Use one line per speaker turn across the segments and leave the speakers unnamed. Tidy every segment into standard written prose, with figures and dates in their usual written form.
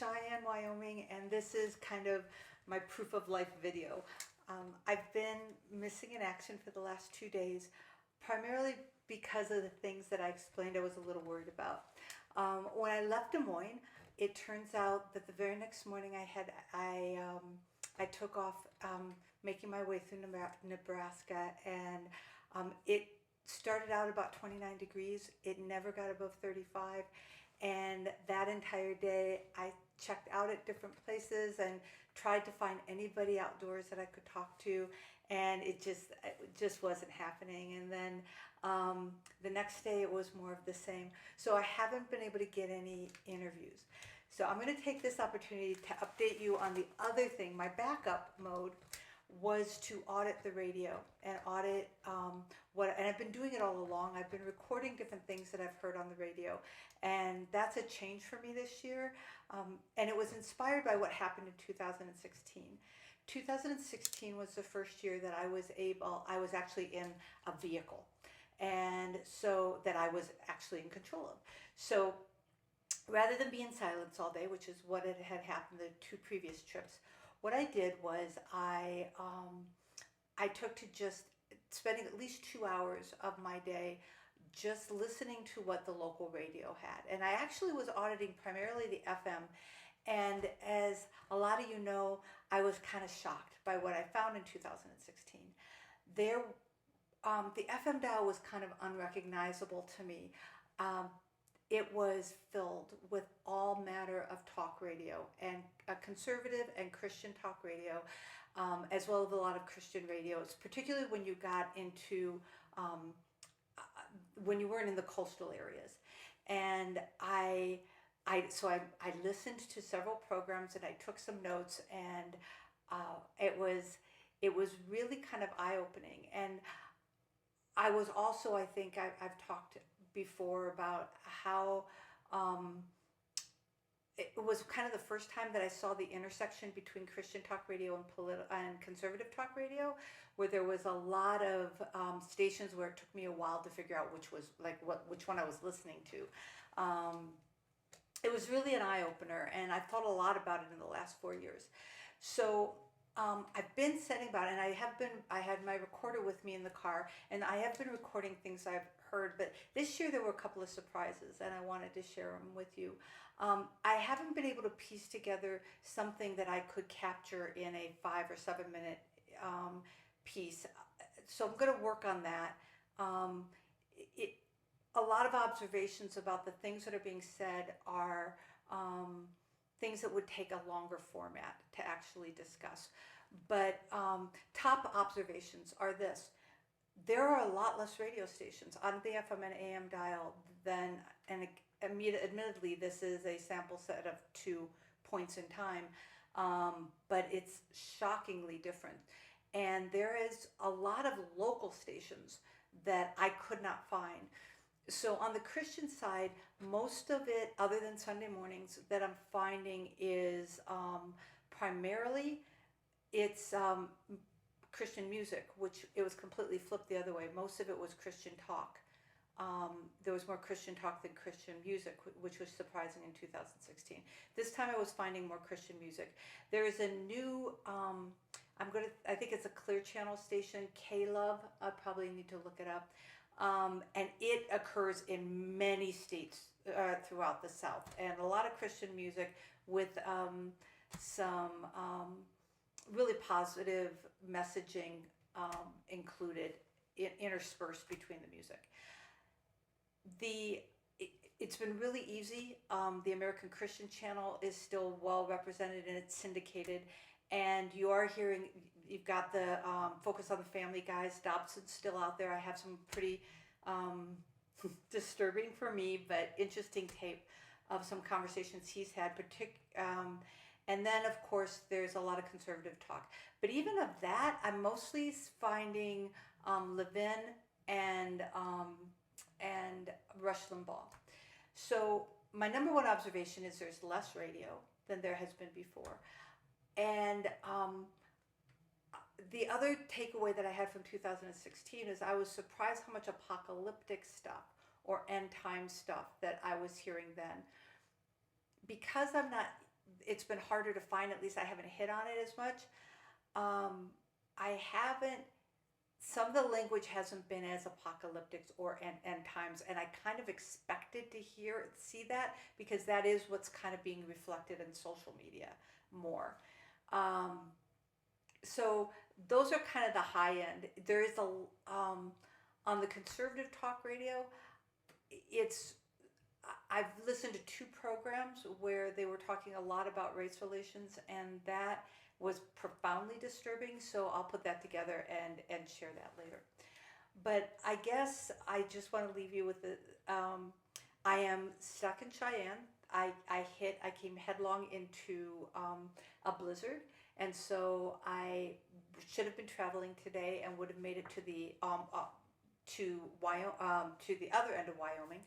Cheyenne, Wyoming, and this is kind of my proof of life video. I've been missing in action for the last 2 days, primarily because of the things that I explained I was a little worried about. When I left Des Moines, it turns out that the very next morning I took off, making my way through Nebraska, and it started out about 29 degrees. It never got above 35. And that entire day, I checked out at different places and tried to find anybody outdoors that I could talk to, and it just wasn't happening. And then the next day, it was more of the same. So I haven't been able to get any interviews. So I'm going to take this opportunity to update you on the other thing. My backup mode was to audit the radio and audit and I've been doing it all along. I've been recording different things that I've heard on the radio, and that's a change for me this year. And it was inspired by what happened in 2016. 2016 was the first year that I was actually in a vehicle, and so that I was actually in control of. So rather than be in silence all day, which is what had happened the 2 previous trips, what I did was I took to just spending at least 2 hours of my day just listening to what the local radio had. And I actually was auditing primarily the FM. And as a lot of you know, I was kind of shocked by what I found in 2016. The FM dial was kind of unrecognizable to me. It was filled with all manner of talk radio, and conservative and Christian talk radio, as well as a lot of Christian radios, particularly when you got into, when you weren't in the coastal areas. And I listened to several programs, and I took some notes, and it was really kind of eye-opening. And I was also, I think I've talked before about how it was kind of the first time that I saw the intersection between Christian talk radio and conservative talk radio, where there was a lot of stations where it took me a while to figure out which one I was listening to. It was really an eye-opener, and I've thought a lot about it in the last 4 years. So I've been setting about it, and I had my recorder with me in the car, and I have been recording things I've heard, but this year there were a couple of surprises, and I wanted to share them with you. I haven't been able to piece together something that I could capture in a 5 or 7 minute piece, so I'm going to work on that. A lot of observations about the things that are being said are things that would take a longer format to actually discuss. But top observations are this. There are a lot less radio stations on the FM and AM dial than, and admittedly this is a sample set of 2 points in time, but it's shockingly different. And there is a lot of local stations that I could not find. So on the Christian side, most of it, other than Sunday mornings, that I'm finding is primarily it's Christian music, which it was completely flipped the other way. Most of it was Christian talk. There was more Christian talk than Christian music, which was surprising in 2016. This time I was finding more Christian music. There is a new, I think it's a Clear Channel station, K-Love. I probably need to look it up. And it occurs in many states throughout the South, and a lot of Christian music with some really positive messaging included, interspersed between the music. It's been really easy. The American Christian channel is still well represented, and it's syndicated. And you are hearing, you've got the Focus on the Family guys. Dobson's still out there. I have some pretty disturbing for me, but interesting tape of some conversations he's had. And then, of course, there's a lot of conservative talk. But even of that, I'm mostly finding Levin and Rush Limbaugh. So my number one observation is there's less radio than there has been before. And the other takeaway that I had from 2016 is I was surprised how much apocalyptic stuff or end time stuff that I was hearing then. Because I'm not it's been harder to find. At least I haven't hit on it as much. I haven't. Some of the language hasn't been as apocalyptic or end times, and I kind of expected to see that, because that is what's kind of being reflected in social media more. Um, so those are kind of the high end. There is on the conservative talk radio, it's I've listened to two programs where they were talking a lot about race relations, and that was profoundly disturbing. So I'll put that together and share that later. But I guess I just want to leave you with the. I am stuck in Cheyenne. I came headlong into a blizzard, and so I should have been traveling today and would have made it to the to the other end of Wyoming,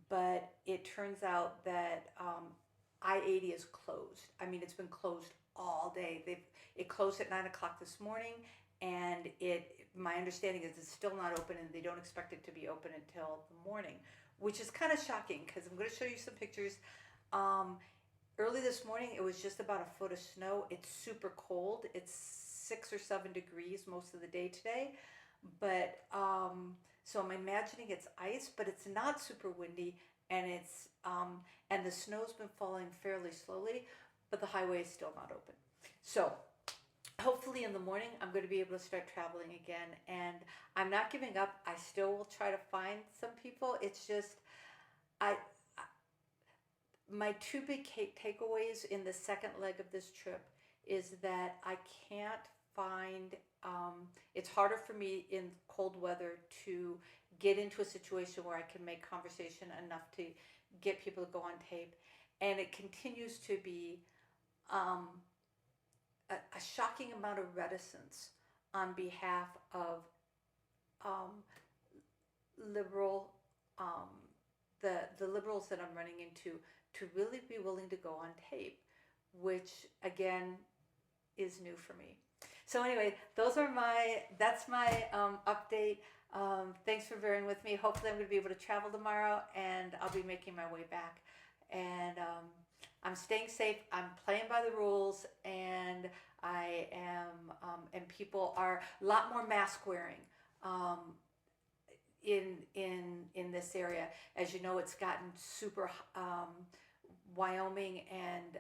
but it turns out that I-80 is closed. I mean, it's been closed all day. It closed at 9 o'clock this morning, and my understanding is it's still not open, and they don't expect it to be open until the morning, which is kind of shocking, because I'm going to show you some pictures. Early this morning, it was just about a foot of snow. It's super cold. It's 6 or 7 degrees most of the day today, but so I'm imagining it's ice, but it's not super windy, and and the snow's been falling fairly slowly, but the highway is still not open. So hopefully in the morning I'm going to be able to start traveling again, and I'm not giving up. I still will try to find some people. It's just my two big takeaways in the second leg of this trip is that I can't find, it's harder for me in cold weather to get into a situation where I can make conversation enough to get people to go on tape. And it continues to be a shocking amount of reticence on behalf of liberal, the liberals that I'm running into, to really be willing to go on tape, which again is new for me. So anyway, that's my update. Thanks for bearing with me. Hopefully I'm going to be able to travel tomorrow, and I'll be making my way back. And I'm staying safe. I'm playing by the rules, and I am, and people are a lot more mask wearing in this area. As you know, it's gotten super. Wyoming and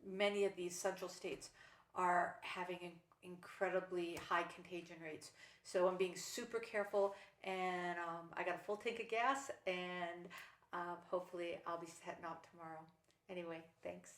many of these central states are having incredibly high contagion rates. So I'm being super careful, and I got a full tank of gas, and hopefully I'll be heading out tomorrow. Anyway, thanks.